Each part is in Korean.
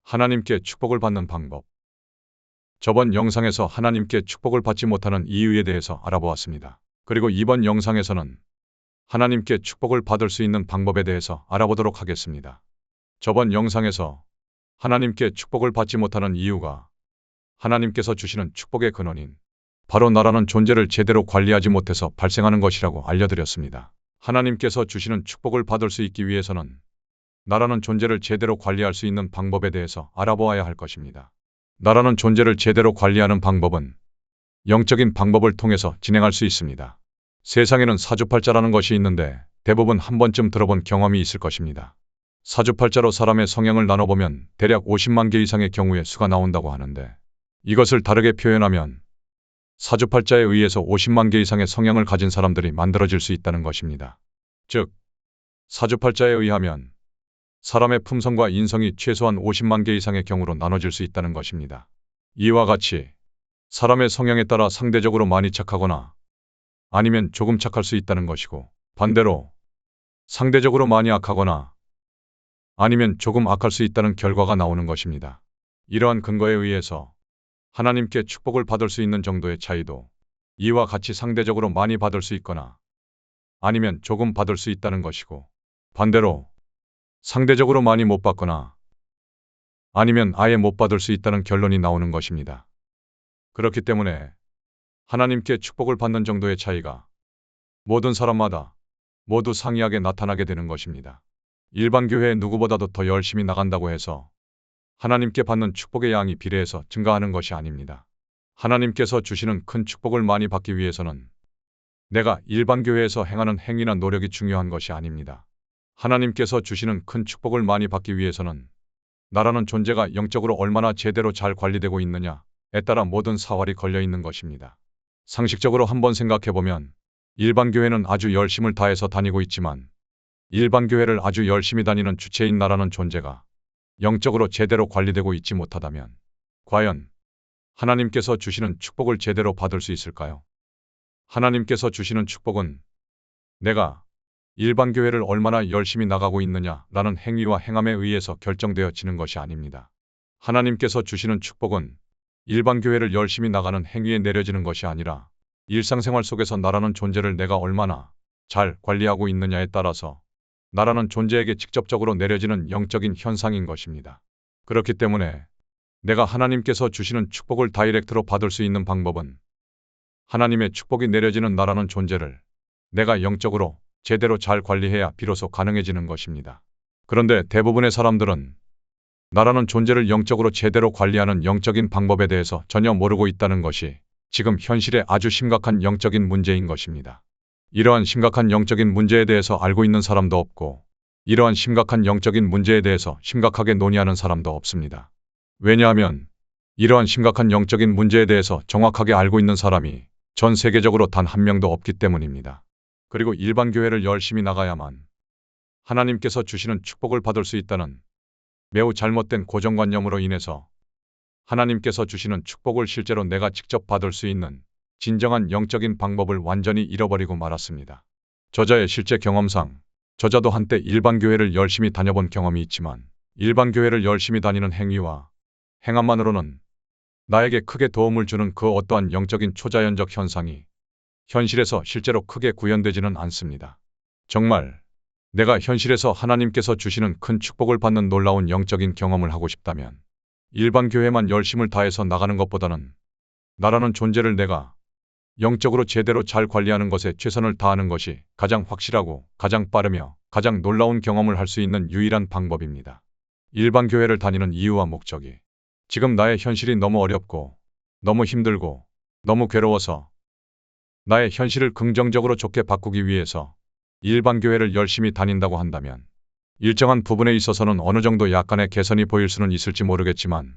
하나님께 축복을 받는 방법. 저번 영상에서 하나님께 축복을 받지 못하는 이유에 대해서 알아보았습니다. 그리고 이번 영상에서는 하나님께 축복을 받을 수 있는 방법에 대해서 알아보도록 하겠습니다. 저번 영상에서 하나님께 축복을 받지 못하는 이유가 하나님께서 주시는 축복의 근원인 바로 나라는 존재를 제대로 관리하지 못해서 발생하는 것이라고 알려드렸습니다. 하나님께서 주시는 축복을 받을 수 있기 위해서는 나라는 존재를 제대로 관리할 수 있는 방법에 대해서 알아보아야 할 것입니다. 나라는 존재를 제대로 관리하는 방법은 영적인 방법을 통해서 진행할 수 있습니다. 세상에는 사주팔자라는 것이 있는데 대부분 한 번쯤 들어본 경험이 있을 것입니다. 사주팔자로 사람의 성향을 나눠보면 대략 50만 개 이상의 경우의 수가 나온다고 하는데 이것을 다르게 표현하면 사주팔자에 의해서 50만 개 이상의 성향을 가진 사람들이 만들어질 수 있다는 것입니다. 즉, 사주팔자에 의하면 사람의 품성과 인성이 최소한 50만 개 이상의 경우로 나눠질 수 있다는 것입니다. 이와 같이 사람의 성향에 따라 상대적으로 많이 착하거나 아니면 조금 착할 수 있다는 것이고, 반대로 상대적으로 많이 악하거나 아니면 조금 악할 수 있다는 결과가 나오는 것입니다. 이러한 근거에 의해서 하나님께 축복을 받을 수 있는 정도의 차이도 이와 같이 상대적으로 많이 받을 수 있거나 아니면 조금 받을 수 있다는 것이고, 반대로 상대적으로 많이 못 받거나 아니면 아예 못 받을 수 있다는 결론이 나오는 것입니다. 그렇기 때문에 하나님께 축복을 받는 정도의 차이가 모든 사람마다 모두 상이하게 나타나게 되는 것입니다. 일반 교회에 누구보다도 더 열심히 나간다고 해서 하나님께 받는 축복의 양이 비례해서 증가하는 것이 아닙니다. 하나님께서 주시는 큰 축복을 많이 받기 위해서는 내가 일반 교회에서 행하는 행위나 노력이 중요한 것이 아닙니다. 하나님께서 주시는 큰 축복을 많이 받기 위해서는 나라는 존재가 영적으로 얼마나 제대로 잘 관리되고 있느냐에 따라 모든 사활이 걸려 있는 것입니다. 상식적으로 한번 생각해보면 일반 교회는 아주 열심을 다해서 다니고 있지만 일반 교회를 아주 열심히 다니는 주체인 나라는 존재가 영적으로 제대로 관리되고 있지 못하다면 과연 하나님께서 주시는 축복을 제대로 받을 수 있을까요? 하나님께서 주시는 축복은 내가 일반 교회를 얼마나 열심히 나가고 있느냐라는 행위와 행함에 의해서 결정되어지는 것이 아닙니다. 하나님께서 주시는 축복은 일반 교회를 열심히 나가는 행위에 내려지는 것이 아니라 일상생활 속에서 나라는 존재를 내가 얼마나 잘 관리하고 있느냐에 따라서 나라는 존재에게 직접적으로 내려지는 영적인 현상인 것입니다. 그렇기 때문에 내가 하나님께서 주시는 축복을 다이렉트로 받을 수 있는 방법은 하나님의 축복이 내려지는 나라는 존재를 내가 영적으로 제대로 잘 관리해야 비로소 가능해지는 것입니다. 그런데 대부분의 사람들은 나라는 존재를 영적으로 제대로 관리하는 영적인 방법에 대해서 전혀 모르고 있다는 것이 지금 현실의 아주 심각한 영적인 문제인 것입니다. 이러한 심각한 영적인 문제에 대해서 알고 있는 사람도 없고 이러한 심각한 영적인 문제에 대해서 심각하게 논의하는 사람도 없습니다. 왜냐하면 이러한 심각한 영적인 문제에 대해서 정확하게 알고 있는 사람이 전 세계적으로 단 한 명도 없기 때문입니다. 그리고 일반 교회를 열심히 나가야만 하나님께서 주시는 축복을 받을 수 있다는 매우 잘못된 고정관념으로 인해서 하나님께서 주시는 축복을 실제로 내가 직접 받을 수 있는 진정한 영적인 방법을 완전히 잃어버리고 말았습니다. 저자의 실제 경험상 저자도 한때 일반 교회를 열심히 다녀본 경험이 있지만 일반 교회를 열심히 다니는 행위와 행함만으로는 나에게 크게 도움을 주는 그 어떠한 영적인 초자연적 현상이 현실에서 실제로 크게 구현되지는 않습니다. 정말 내가 현실에서 하나님께서 주시는 큰 축복을 받는 놀라운 영적인 경험을 하고 싶다면 일반 교회만 열심을 다해서 나가는 것보다는 나라는 존재를 내가 영적으로 제대로 잘 관리하는 것에 최선을 다하는 것이 가장 확실하고 가장 빠르며 가장 놀라운 경험을 할 수 있는 유일한 방법입니다. 일반 교회를 다니는 이유와 목적이 지금 나의 현실이 너무 어렵고 너무 힘들고 너무 괴로워서 나의 현실을 긍정적으로 좋게 바꾸기 위해서 일반 교회를 열심히 다닌다고 한다면 일정한 부분에 있어서는 어느 정도 약간의 개선이 보일 수는 있을지 모르겠지만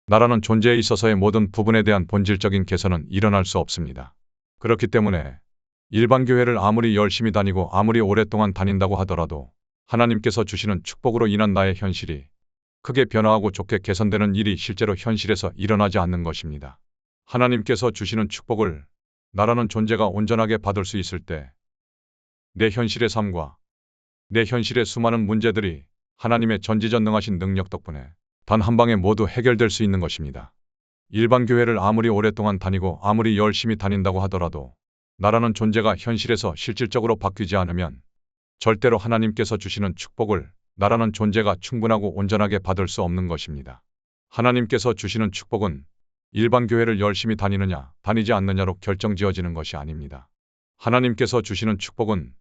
나라는 존재에 있어서의 모든 부분에 대한 본질적인 개선은 일어날 수 없습니다. 그렇기 때문에 일반 교회를 아무리 열심히 다니고 아무리 오랫동안 다닌다고 하더라도 하나님께서 주시는 축복으로 인한 나의 현실이 크게 변화하고 좋게 개선되는 일이 실제로 현실에서 일어나지 않는 것입니다. 하나님께서 주시는 축복을 나라는 존재가 온전하게 받을 수 있을 때 내 현실의 삶과 내 현실의 수많은 문제들이 하나님의 전지전능하신 능력 덕분에 단 한 방에 모두 해결될 수 있는 것입니다. 일반 교회를 아무리 오랫동안 다니고 아무리 열심히 다닌다고 하더라도 나라는 존재가 현실에서 실질적으로 바뀌지 않으면 절대로 하나님께서 주시는 축복을 나라는 존재가 충분하고 온전하게 받을 수 없는 것입니다. 하나님께서 주시는 축복은 일반 교회를 열심히 다니느냐, 다니지 않느냐로 결정지어지는 것이 아닙니다. 하나님께서 주시는 축복은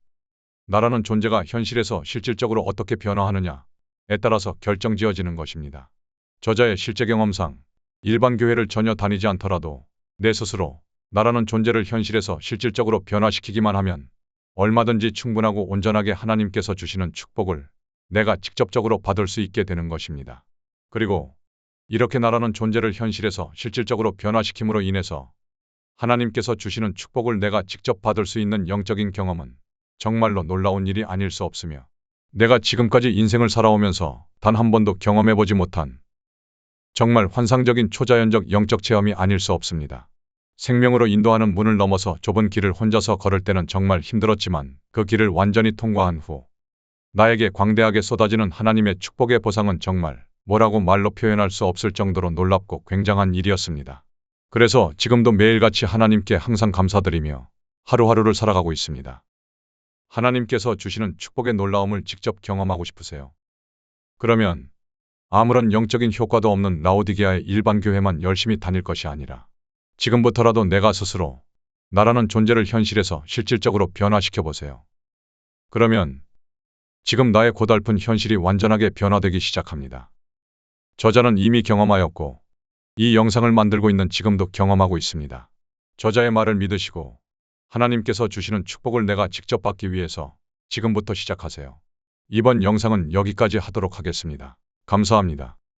나라는 존재가 현실에서 실질적으로 어떻게 변화하느냐에 따라서 결정지어지는 것입니다. 저자의 실제 경험상 일반 교회를 전혀 다니지 않더라도 내 스스로 나라는 존재를 현실에서 실질적으로 변화시키기만 하면 얼마든지 충분하고 온전하게 하나님께서 주시는 축복을 내가 직접적으로 받을 수 있게 되는 것입니다. 그리고 이렇게 나라는 존재를 현실에서 실질적으로 변화시킴으로 인해서 하나님께서 주시는 축복을 내가 직접 받을 수 있는 영적인 경험은 정말로 놀라운 일이 아닐 수 없으며 내가 지금까지 인생을 살아오면서 단 한 번도 경험해보지 못한 정말 환상적인 초자연적 영적 체험이 아닐 수 없습니다. 생명으로 인도하는 문을 넘어서 좁은 길을 혼자서 걸을 때는 정말 힘들었지만 그 길을 완전히 통과한 후 나에게 광대하게 쏟아지는 하나님의 축복의 보상은 정말 뭐라고 말로 표현할 수 없을 정도로 놀랍고 굉장한 일이었습니다. 그래서 지금도 매일같이 하나님께 항상 감사드리며 하루하루를 살아가고 있습니다. 하나님께서 주시는 축복의 놀라움을 직접 경험하고 싶으세요? 그러면 아무런 영적인 효과도 없는 라오디게아의 일반 교회만 열심히 다닐 것이 아니라 지금부터라도 내가 스스로 나라는 존재를 현실에서 실질적으로 변화시켜 보세요. 그러면 지금 나의 고달픈 현실이 완전하게 변화되기 시작합니다. 저자는 이미 경험하였고 이 영상을 만들고 있는 지금도 경험하고 있습니다. 저자의 말을 믿으시고 하나님께서 주시는 축복을 내가 직접 받기 위해서 지금부터 시작하세요. 이번 영상은 여기까지 하도록 하겠습니다. 감사합니다.